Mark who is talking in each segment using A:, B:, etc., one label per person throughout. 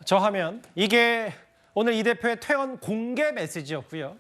A: 저 화면, 이게 오늘 이 대표의 퇴원 공개 메시지였고요.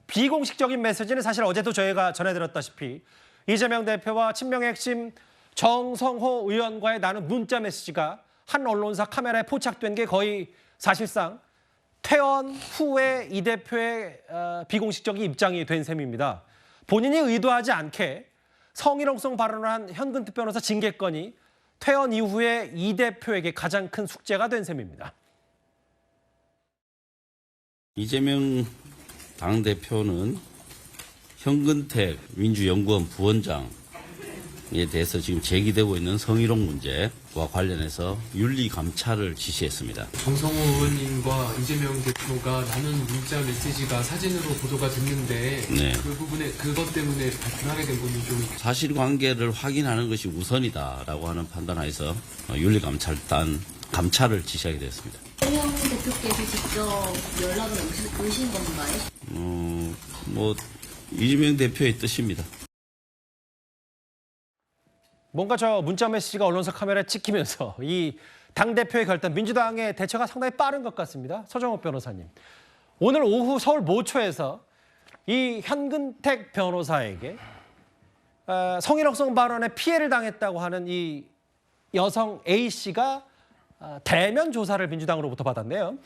A: 비공식적인 메시지는 사실 어제도 저희가 전해드렸다시피 이재명 대표와 친명의 핵심 정성호 의원과의 나눈 문자 메시지가 한 언론사 카메라에 포착된 게 거의 사실상 퇴원 후에 이 대표의 비공식적인 입장이 된 셈입니다. 본인이 의도하지 않게 성희롱성 발언을 한 현근택 변호사 징계건이 퇴원 이후에 이 대표에게 가장 큰 숙제가 된 셈입니다.
B: 이재명 당대표는 현근택 민주연구원 부원장에 대해서 지금 제기되고 있는 성희롱 문제와 관련해서 윤리감찰을 지시했습니다.
C: 정성호 의원님과 이재명 대표가 나눈 문자 메시지가 사진으로 보도가 됐는데
B: 네.
C: 그 부분에 그것 때문에 발표하게 된 부분이 좀
B: 사실관계를 확인하는 것이 우선이다라고 하는 판단하에서 윤리감찰을 지시하게 되었습니다.
D: 이재명 대표께서 직접 연락을 오신 건가요?
B: 이재명 대표의 뜻입니다.
A: 뭔가 저 문자 메시지가 언론사 카메라에 찍히면서 이 당대표의 결단, 민주당의 대처가 상당히 빠른 것 같습니다. 서정욱 변호사님. 오늘 오후 서울 모초에서 이 현근택 변호사에게 성희롱성 발언에 피해를 당했다고 하는 이 여성 A씨가 대면 조사를 민주당으로부터 받았네요.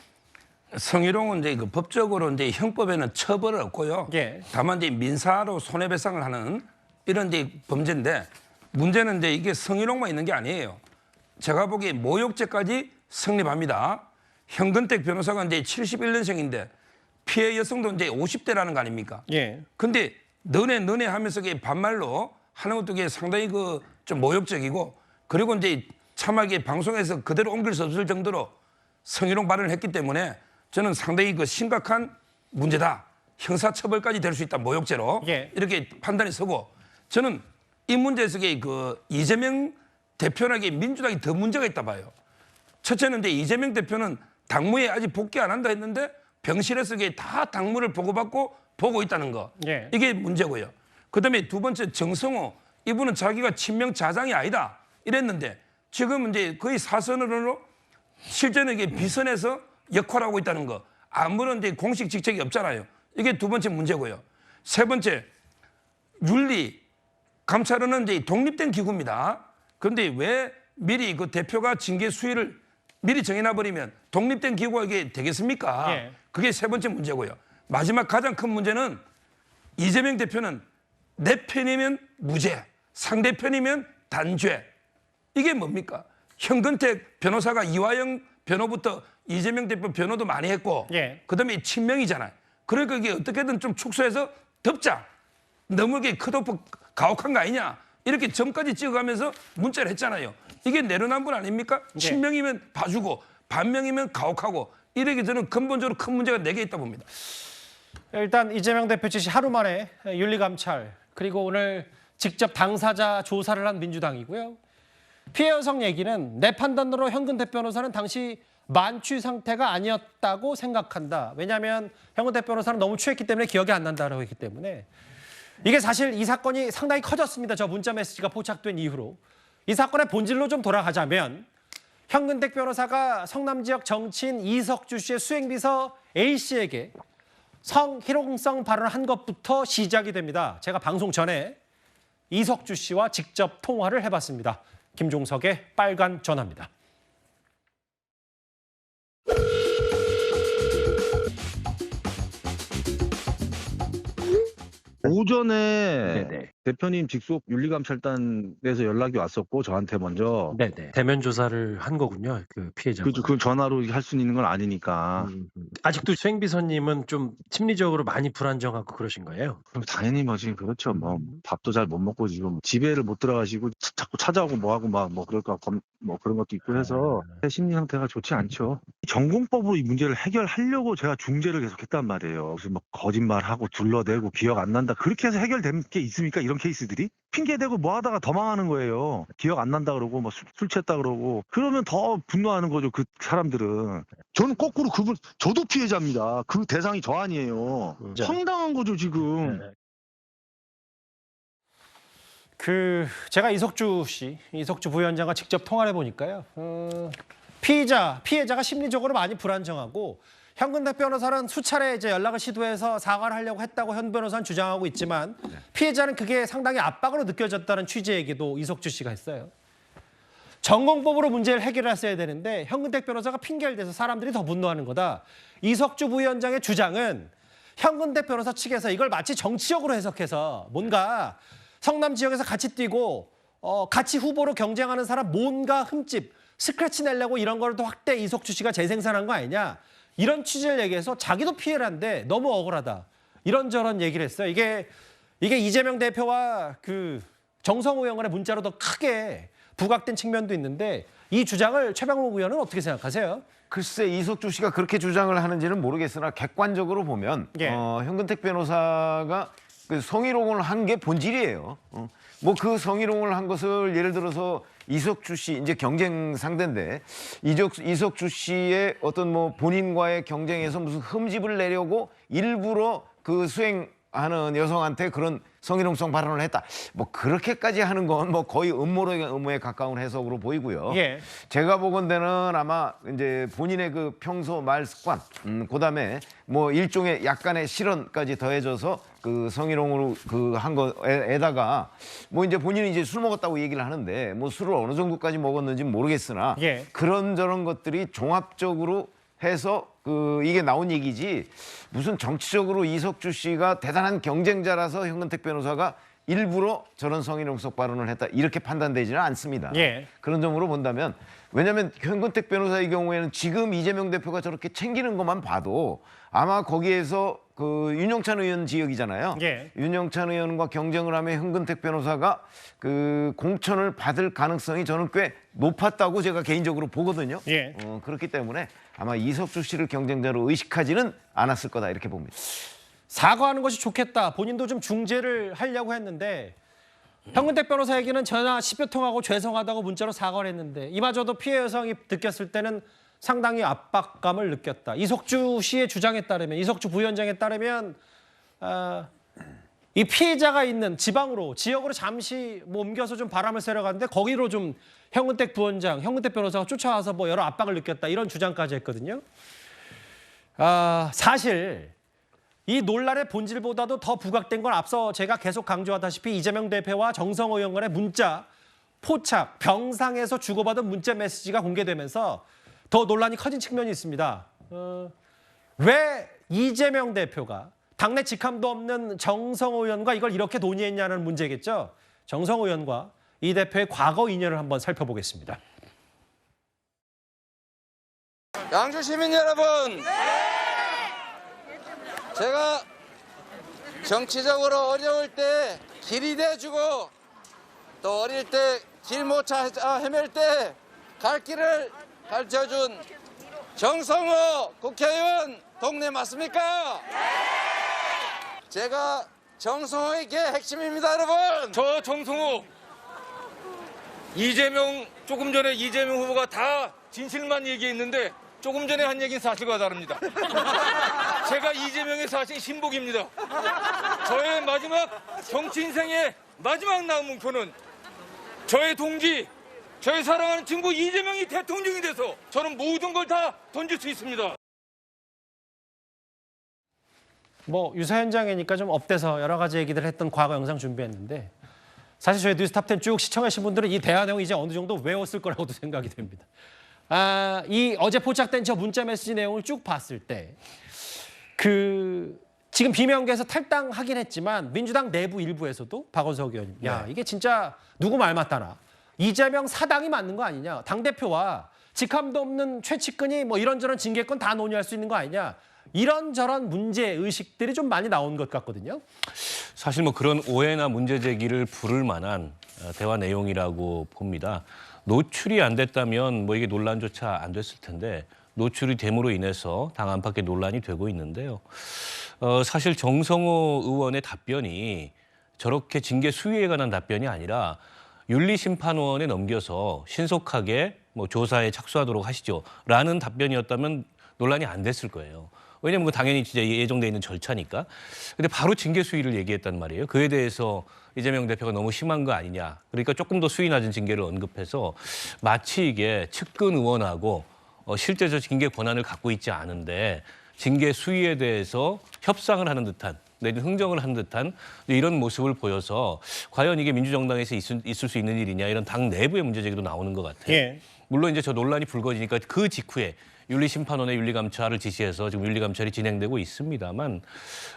E: 성희롱은 이제 그 법적으로 이제 형법에는 처벌은 없고요.
A: 예.
E: 다만 이제 민사로 손해배상을 하는 이런 이제 범죄인데 문제는 이제 이게 성희롱만 있는 게 아니에요. 제가 보기에 모욕죄까지 성립합니다. 현근택 변호사가 이제 71년생인데 피해 여성도 이제 50대라는 거 아닙니까?
A: 예.
E: 근데 너네 하면서 반말로 하는 것도 상당히 좀 모욕적이고 그리고 이제 참하게 방송에서 그대로 옮길 수 없을 정도로 성희롱 발언을 했기 때문에 저는 상당히 심각한 문제다. 형사처벌까지 될 수 있다. 모욕죄로.
A: 예.
E: 이렇게 판단이 서고 저는 이 문제에서 이재명 대표에게 민주당이 더 문제가 있다 봐요. 첫째는 이제 이재명 대표는 당무에 아직 복귀 안 한다 했는데 병실에서 다 당무를 보고받고 보고 있다는 거.
A: 예.
E: 이게 문제고요. 그다음에 두 번째 정성호 이분은 자기가 친명 자장이 아니다 이랬는데 지금 이제 거의 사선으로 실제는 이게 비선에서 역할하고 있다는 거. 아무런 이제 공식 직책이 없잖아요. 이게 두 번째 문제고요. 세 번째 윤리 감찰은 이제 독립된 기구입니다. 그런데 왜 미리 그 대표가 징계 수위를 미리 정해놔 버리면 독립된 기구가 이게 되겠습니까?
A: 예.
E: 그게 세 번째 문제고요. 마지막 가장 큰 문제는 이재명 대표는 내 편이면 무죄, 상대편이면 단죄. 이게 뭡니까? 현근택 변호사가 이화영 변호부터 이재명 대표 변호도 많이 했고
A: 예.
E: 그다음에 친명이잖아요. 그러니까 이게 어떻게든 좀 축소해서 덮자. 너무 이게 컷오프 가혹한 거 아니냐. 이렇게 점까지 찍어가면서 문자를 했잖아요. 이게 내로남불 아닙니까?
A: 네.
E: 친명이면 봐주고 반명이면 가혹하고 이렇게 저는 근본적으로 큰 문제가 4개 있다 봅니다.
A: 일단 이재명 대표 지시 하루 만에 윤리감찰 그리고 오늘 직접 당사자 조사를 한 민주당이고요. 피해 여성 얘기는 내 판단으로 현근택 변호사는 당시 만취 상태가 아니었다고 생각한다. 왜냐하면 현근택 변호사는 너무 취했기 때문에 기억이 안 난다고 했기 때문에 이게 사실 이 사건이 상당히 커졌습니다. 저 문자 메시지가 포착된 이후로. 이 사건의 본질로 좀 돌아가자면 현근택 변호사가 성남 지역 정치인 이석주 씨의 수행비서 A씨에게 성희롱성 발언을 한 것부터 시작이 됩니다. 제가 방송 전에 이석주 씨와 직접 통화를 해봤습니다. 김종석의 빨간 전화입니다.
F: 오전에
G: 네네.
F: 대표님 직속 윤리감찰단에서 연락이 왔었고 저한테 먼저
G: 네네. 대면 조사를 한 거군요. 그 피해자가.
F: 그 전화로 할 수 있는 건 아니니까
G: 아직도 수행비서님은 좀 심리적으로 많이 불안정하고 그러신 거예요?
F: 그럼 당연히 지금 그렇죠. 밥도 잘 못 먹고 지금 집에를 못 들어가시고 자꾸 찾아오고 뭐하고 그럴까 그런 것도 있고 해서 심리 상태가 좋지 않죠. 전공법으로 이 문제를 해결하려고 제가 중재를 계속했단 말이에요. 그래서 거짓말하고 둘러대고 기억 안 난다 그렇게 해서 해결된 게 있습니까? 이런 케이스들이 핑계대고 뭐 하다가 더 망하는 거예요. 기억 안 난다 그러고 술 취했다 그러고 그러면 더 분노하는 거죠. 그 사람들은. 저는 거꾸로 저도 피해자입니다. 그 대상이 저 아니에요. 황당한 거죠 지금.
A: 제가 이석주 부위원장과 직접 통화를 해보니까요. 피해자가 심리적으로 많이 불안정하고 현근택 변호사는 수차례 이제 연락을 시도해서 사과를 하려고 했다고 현 변호사는 주장하고 있지만 피해자는 그게 상당히 압박으로 느껴졌다는 취지의 얘기도 이석주 씨가 했어요. 전공법으로 문제를 해결했어야 되는데 현근택 변호사가 핑계를 대서 사람들이 더 분노하는 거다. 이석주 부위원장의 주장은 현근택 변호사 측에서 이걸 마치 정치적으로 해석해서 뭔가 성남 지역에서 같이 뛰고 같이 후보로 경쟁하는 사람 뭔가 흠집, 스크래치 내려고 이런 거를 또 확대 이석주 씨가 재생산한 거 아니냐. 이런 취지를 얘기해서 자기도 피해를 한데 너무 억울하다. 이런저런 얘기를 했어요. 이게 이재명 대표와 그 정성호 의원의 문자로 더 크게 부각된 측면도 있는데 이 주장을 최병욱 의원은 어떻게 생각하세요?
H: 글쎄 이석주 씨가 그렇게 주장을 하는지는 모르겠으나 객관적으로 보면
A: 예.
H: 현근택 변호사가 그 성희롱을 한 게 본질이에요. 뭐 그 성희롱을 한 것을 예를 들어서 이석주 씨 이제 경쟁 상대인데 이석주 씨의 어떤 뭐 본인과의 경쟁에서 무슨 흠집을 내려고 일부러 그 수행하는 여성한테 그런 성희롱성 발언을 했다. 뭐 그렇게까지 하는 건 뭐 거의 음모론의 의무에 가까운 해석으로 보이고요.
A: 예.
H: 제가 보건대는 아마 이제 본인의 그 평소 말 습관, 그다음에 뭐 일종의 약간의 실언까지 더해져서 그 성희롱으로 그 한 거에다가 뭐 이제 본인이 이제 술 먹었다고 얘기를 하는데 뭐 술을 어느 정도까지 먹었는지 모르겠으나
A: 예.
H: 그런저런 것들이 종합적으로 해서 그 이게 나온 얘기지 무슨 정치적으로 이석주 씨가 대단한 경쟁자라서 현근택 변호사가 일부러 저런 성희롱성 발언을 했다 이렇게 판단되지는 않습니다.
A: 예.
H: 그런 점으로 본다면 왜냐하면 현근택 변호사의 경우에는 지금 이재명 대표가 저렇게 챙기는 것만 봐도 아마 거기에서 그 윤영찬 의원 지역이잖아요.
A: 예.
H: 윤영찬 의원과 경쟁을 하면 현근택 변호사가 그 공천을 받을 가능성이 저는 꽤 높았다고 제가 개인적으로 보거든요.
A: 예.
H: 그렇기 때문에 아마 이석주 씨를 경쟁자로 의식하지는 않았을 거다 이렇게 봅니다.
A: 사과하는 것이 좋겠다. 본인도 좀 중재를 하려고 했는데 현근택 변호사에게는 전화 10여 통하고 죄송하다고 문자로 사과를 했는데 이마저도 피해 여성이 느꼈을 때는 상당히 압박감을 느꼈다. 이석주 씨의 주장에 따르면 이석주 부위원장에 따르면 이 피해자가 있는 지역으로 잠시 뭐 옮겨서 좀 바람을 쐬러 갔는데 거기로 좀 현근택 부원장, 현근택 변호사가 쫓아와서 뭐 여러 압박을 느꼈다. 이런 주장까지 했거든요. 사실 이 논란의 본질보다도 더 부각된 건 앞서 제가 계속 강조하다시피 이재명 대표와 정성호 의원 간의 문자, 포착, 병상에서 주고받은 문자 메시지가 공개되면서 더 논란이 커진 측면이 있습니다. 왜 이재명 대표가 당내 직함도 없는 정성호 의원과 이걸 이렇게 논의했냐는 문제겠죠. 정성호 의원과 이 대표의 과거 인연을 한번 살펴보겠습니다.
I: 양주 시민 여러분, 제가 정치적으로 어려울 때 길이 돼주고 또 어릴 때 길 못 찾아 헤맬 때 갈 길을 가르쳐준 정성호 국회의원 동네 맞습니까? 제가 정성호에게 핵심입니다, 여러분.
J: 저 정성호, 조금 전에 이재명 후보가 다 진실만 얘기했는데 조금 전에 한 얘기는 사실과 다릅니다. 제가 이재명의 사실 신복입니다. 저의 마지막 정치 인생의 마지막 남은 목표는 저의 동지, 저의 사랑하는 친구 이재명이 대통령이 돼서 저는 모든 걸 다 던질 수 있습니다.
A: 뭐 유사 현장이니까 좀 업돼서 여러 가지 얘기들을 했던 과거 영상 준비했는데 사실 저희 뉴스탑10 쭉 시청하신 분들은 이 대화 내용 이제 어느 정도 외웠을 거라고도 생각이 됩니다. 이 어제 포착된 저 문자 메시지 내용을 쭉 봤을 때 지금 비명계에서 탈당하긴 했지만 민주당 내부 일부에서도 박원석 의원님, 야 이게 진짜 누구 말 맞다나 이재명 사당이 맞는 거 아니냐, 당대표와 직함도 없는 최측근이 뭐 이런저런 징계권 다 논의할 수 있는 거 아니냐, 이런저런 문제 의식들이 좀 많이 나온 것 같거든요.
K: 사실 뭐 그런 오해나 문제 제기를 부를 만한 대화 내용이라고 봅니다. 노출이 안 됐다면 뭐 이게 논란조차 안 됐을 텐데 노출이 됨으로 인해서 당 안팎의 논란이 되고 있는데요. 사실 정성호 의원의 답변이 저렇게 징계 수위에 관한 답변이 아니라 윤리심판원에 넘겨서 신속하게 뭐 조사에 착수하도록 하시죠라는 답변이었다면 논란이 안 됐을 거예요. 왜냐면 당연히 진짜 예정돼 있는 절차니까. 근데 바로 징계 수위를 얘기했단 말이에요. 그에 대해서 이재명 대표가 너무 심한 거 아니냐. 그러니까 조금 더 수위 낮은 징계를 언급해서 마치 이게 측근 의원하고 실제적 징계 권한을 갖고 있지 않은데 징계 수위에 대해서 협상을 하는 듯한 내지 흥정을 하는 듯한 이런 모습을 보여서 과연 이게 민주정당에서 있을 수 있는 일이냐 이런 당 내부의 문제 제기도 나오는 것 같아요.
A: 예.
K: 물론 이제 저 논란이 불거지니까 그 직후에 윤리심판원의 윤리감찰을 지시해서 지금 윤리감찰이 진행되고 있습니다만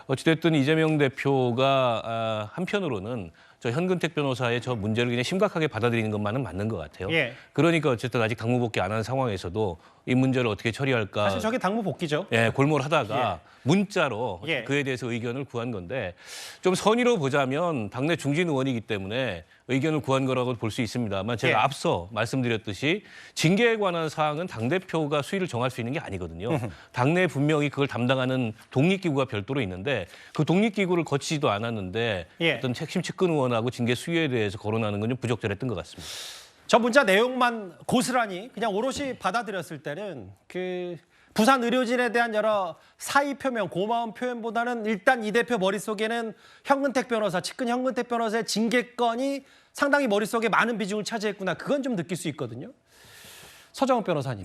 K: 어찌됐든 이재명 대표가 한편으로는 저 현근택 변호사의 저 문제를 그냥 심각하게 받아들이는 것만은 맞는 것 같아요.
A: 예.
K: 그러니까 어쨌든 아직 당무 복귀 안 한 상황에서도 이 문제를 어떻게 처리할까.
A: 사실 저게 당무 복귀죠.
K: 예, 골몰하다가 문자로
A: 예.
K: 그에 대해서 의견을 구한 건데 좀 선의로 보자면 당내 중진 의원이기 때문에 의견을 구한 거라고 볼 수 있습니다만 제가
A: 예.
K: 앞서 말씀드렸듯이 징계에 관한 사항은 당대표가 수위를 정할 수 있는 게 아니거든요. 당내에 분명히 그걸 담당하는 독립기구가 별도로 있는데 그 독립기구를 거치지도 않았는데
A: 예.
K: 어떤 핵심 측근 의원하고 징계 수위에 대해서 거론하는 건 좀 부적절했던 것 같습니다.
A: 저 문자 내용만 고스란히 그냥 오롯이 받아들였을 때는 그 부산 의료진에 대한 여러 사의 표명, 고마움 표현보다는 일단 이 대표 머릿속에는 현근택 변호사, 측근 현근택 변호사의 징계건이 상당히 머릿속에 많은 비중을 차지했구나. 그건 좀 느낄 수 있거든요. 서정욱 변호사님.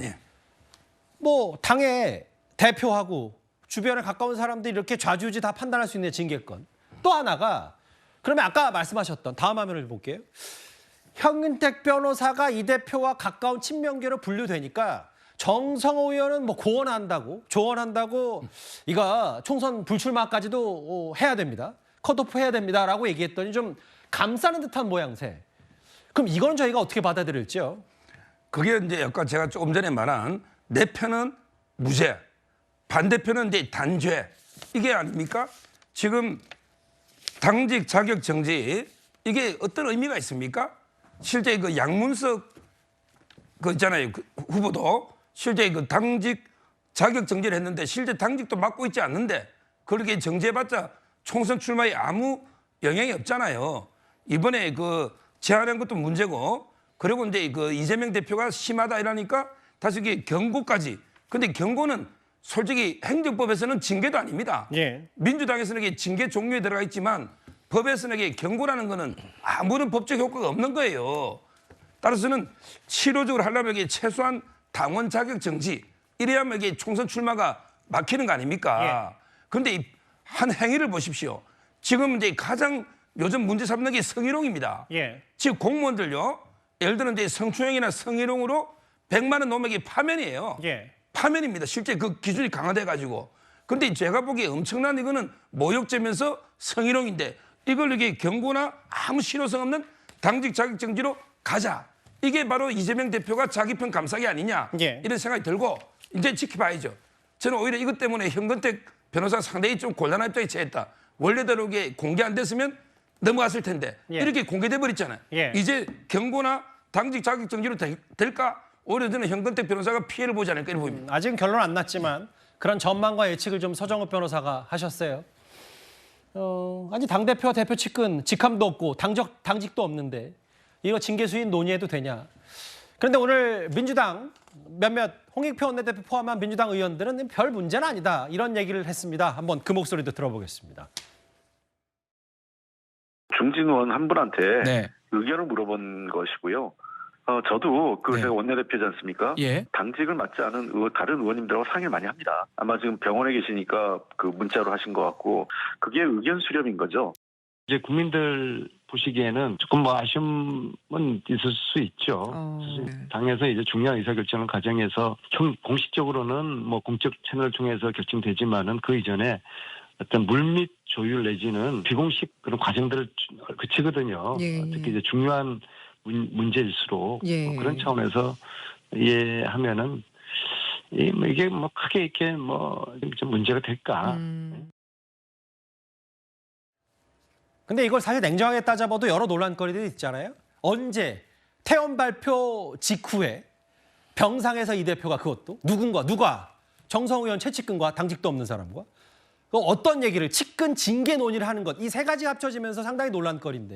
A: 뭐 당의 대표하고 주변에 가까운 사람들이 이렇게 좌지우지 다 판단할 수 있는 징계건. 또 하나가 그러면 아까 말씀하셨던 다음 화면을 볼게요. 현근택 변호사가 이 대표와 가까운 친명계로 분류되니까 정성호 의원은 뭐 조언한다고 이거 총선 불출마까지도 해야 됩니다. 컷오프 해야 됩니다라고 얘기했더니 좀 감싸는 듯한 모양새. 그럼 이건 저희가 어떻게 받아들일지요?
E: 그게 이제 아까 제가 조금 전에 말한 내 편은 무죄, 반대편은 이제 단죄 이게 아닙니까? 지금 당직 자격 정지 이게 어떤 의미가 있습니까? 실제 그 양문석 그 있잖아요 그 후보도 실제 그 당직 자격 정지를 했는데 실제 당직도 맡고 있지 않는데 그렇게 정지해봤자 총선 출마에 아무 영향이 없잖아요. 이번에 그 제안한 것도 문제고 그리고 이제 그 이재명 대표가 심하다 이러니까 다시 이게 경고까지. 근데 경고는 솔직히 행정법에서는 징계도 아닙니다.
A: 예.
E: 민주당에서는 이게 징계 종류에 들어가 있지만 법에서는 이게 경고라는 거는 아무런 법적 효과가 없는 거예요. 따라서는 실효적으로 하려면 이게 최소한 당원 자격 정지 이래야만 이게 총선 출마가 막히는 거 아닙니까? 그런데 한 행위를 보십시오. 지금 이제 가장 요즘 문제 삼는 게 성희롱입니다.
A: 예.
E: 지금 공무원들요. 예를 들어 이제 성추행이나 성희롱으로 100만 원 넘게 파면이에요.
A: 예.
E: 파면입니다. 실제 그 기준이 강화돼 가지고. 근데 제가 보기에 엄청난 이거는 모욕죄면서 성희롱인데 이걸 이게 경고나 아무 실효성 없는 당직 자격 정지로 가자. 이게 바로 이재명 대표가 자기 편 감싸기 아니냐.
A: 예.
E: 이런 생각이 들고 이제 지켜봐야죠. 저는 오히려 이것 때문에 현근택 변호사 상당히 좀 곤란한 입장에 처했다. 원래대로 이게 공개 안 됐으면 넘어갔을 텐데
A: 예.
E: 이렇게 공개돼 버렸잖아요.
A: 예.
E: 이제 경고나 당직 자격 정지로 될까? 오히려 저는 현근택 변호사가 피해를 보지 않을까 이렇게 보입니다.
A: 아직은 결론 안 났지만 그런 전망과 예측을 좀 서정욱 변호사가 하셨어요. 아니 당대표와 대표 측근 직함도 없고 당직도 없는데 이거 징계 수위 논의해도 되냐. 그런데 오늘 민주당 몇몇 홍익표 원내대표 포함한 민주당 의원들은 별 문제는 아니다. 이런 얘기를 했습니다. 한번 그 목소리도 들어보겠습니다.
L: 중진 의원 한 분한테
M: 네.
L: 의견을 물어본 것이고요. 저도 그
M: 네.
L: 제가 원내대표지 않습니까?
M: 예.
L: 당직을 맡지 않은 다른 의원님들하고 상의를 많이 합니다. 아마 지금 병원에 계시니까 그 문자로 하신 것 같고 그게 의견 수렴인 거죠.
N: 이제 국민들 보시기에는 조금 뭐 아쉬움은 있을 수 있죠. 당에서 이제 중요한 의사결정을 과정에서 공식적으로는 뭐 공적 채널을 통해서 결정되지만은 그 이전에 어떤 물밑 조율 내지는 비공식 그런 과정들을 거치거든요. 특히 이제 중요한 문제일수록 그런 차원에서 이해하면은 이게 뭐 크게 이렇게 뭐 좀 문제가 될까?
A: 근데 이걸 사실 냉정하게 따져봐도 여러 논란거리들이 있잖아요. 언제 퇴원 발표 직후에 병상에서 이 대표가 그것도 누가 정성호 의원 최측근과 당직도 없는 사람과 어떤 얘기를 측근 징계 논의를 하는 것 이 세 가지 합쳐지면서 상당히 논란거리인데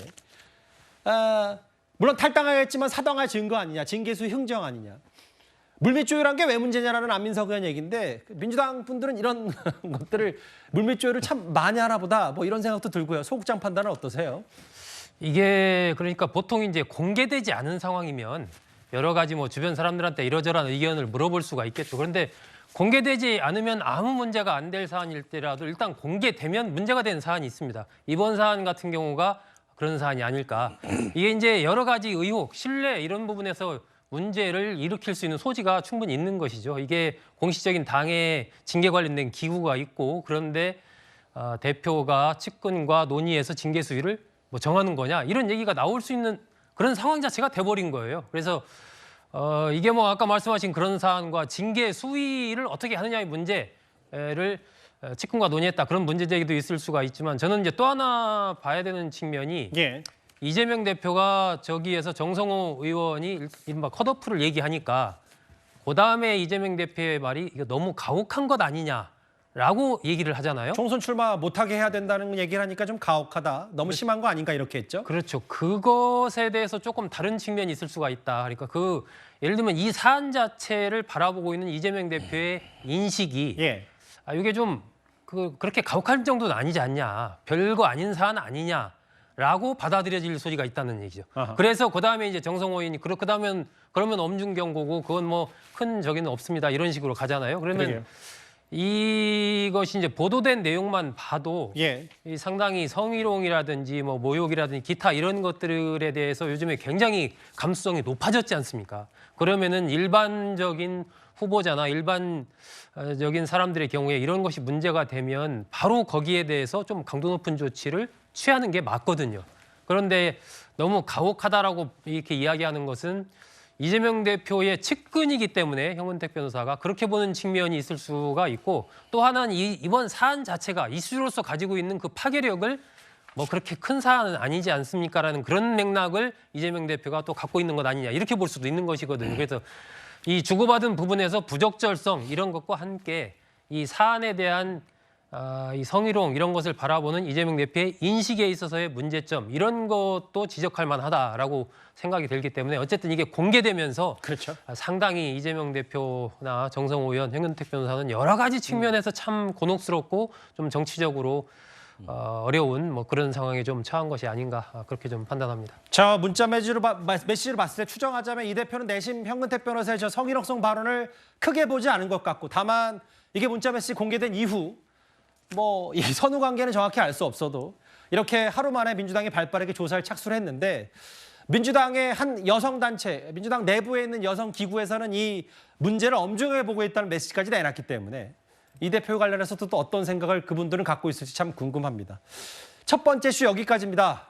A: 물론 탈당하겠지만 사당할 증거 아니냐 징계수 흥정 아니냐 물밑 조율한 게 왜 문제냐라는 안민석 의원 얘기인데 민주당 분들은 이런 것들을 물밑 조율을 참 많이 알아보다 뭐 이런 생각도 들고요. 소극장 판단은 어떠세요?
O: 이게 그러니까 보통 이제 공개되지 않은 상황이면
M: 여러 가지 뭐 주변 사람들한테 이러저러한 의견을 물어볼 수가 있겠죠. 그런데 공개되지 않으면 아무 문제가 안 될 사안일 때라도 일단 공개되면 문제가 되는 사안이 있습니다. 이번 사안 같은 경우가 그런 사안이 아닐까. 이게 이제 여러 가지 의혹, 신뢰 이런 부분에서 문제를 일으킬 수 있는 소지가 충분히 있는 것이죠. 이게 공식적인 당의 징계 관련된 기구가 있고 그런데 대표가 측근과 논의해서 징계 수위를 뭐 정하는 거냐 이런 얘기가 나올 수 있는 그런 상황 자체가 돼버린 거예요. 그래서 이게 뭐 아까 말씀하신 그런 사안과 징계 수위를 어떻게 하느냐의 문제를 측근과 논의했다 그런 문제 제기도 있을 수가 있지만 저는 이제 또 하나 봐야 되는 측면이 이재명 대표가 저기에서 정성호 의원이 이른바 컷오프를 얘기하니까 그다음에 이재명 대표의 말이 이거 너무 가혹한 것 아니냐라고 얘기를 하잖아요.
A: 총선 출마 못하게 해야 된다는 얘기를 하니까 좀 가혹하다. 너무 심한 거 아닌가 이렇게 했죠.
M: 그렇죠. 그것에 대해서 조금 다른 측면이 있을 수가 있다. 그러니까 예를 들면 이 사안 자체를 바라보고 있는 이재명 대표의 인식이 이게 좀 그렇게 가혹할 정도는 아니지 않냐. 별거 아닌 사안 아니냐라고 받아들여질 소리가 있다는 얘기죠. 그래서 그다음에 이제 정성호 의원이 그러면 엄중 경고고 그건 뭐 큰 저기는 없습니다. 이런 식으로 가잖아요. 그러면 이것이 이제 보도된 내용만 봐도 이 상당히 성희롱이라든지 뭐 모욕이라든지 기타 이런 것들에 대해서 요즘에 굉장히 감수성이 높아졌지 않습니까? 그러면은 일반적인 후보자나 일반적인 사람들의 경우에 이런 것이 문제가 되면 바로 거기에 대해서 좀 강도 높은 조치를 취하는 게 맞거든요. 그런데 너무 가혹하다라고 이렇게 이야기하는 것은 이재명 대표의 측근이기 때문에 형은택 변호사가 그렇게 보는 측면이 있을 수가 있고 또 하나는 이번 사안 자체가 이슈로서 가지고 있는 그 파괴력을 뭐 그렇게 큰 사안은 아니지 않습니까라는 그런 맥락을 이재명 대표가 또 갖고 있는 것 아니냐 이렇게 볼 수도 있는 것이거든요. 그래서 이 주고받은 부분에서 부적절성 이런 것과 함께 이 사안에 대한 이 성희롱 이런 것을 바라보는 이재명 대표의 인식에 있어서의 문제점 이런 것도 지적할 만하다라고 생각이 들기 때문에 어쨌든 이게 공개되면서 상당히 이재명 대표나 정성호 의원, 형은택 변호사는 여러 가지 측면에서 참 곤혹스럽고 좀 정치적으로 어려운 뭐 그런 상황에 좀 처한 것이 아닌가 그렇게 좀 판단합니다.
A: 자, 문자 메시지를 봤을 때 추정하자면 이 대표는 내심 형은택 변호사의 저 성희롱성 발언을 크게 보지 않은 것 같고 다만 이게 문자 메시지 공개된 이후 뭐 이 선후 관계는 정확히 알 수 없어도 이렇게 하루 만에 민주당이 발빠르게 조사를 착수를 했는데 민주당의 한 여성단체, 민주당 내부에 있는 여성 기구에서는 이 문제를 엄중하게 보고 있다는 메시지까지 내놨기 때문에 이 대표 관련해서도 또 어떤 생각을 그분들은 갖고 있을지 참 궁금합니다. 첫 번째 이슈 여기까지입니다.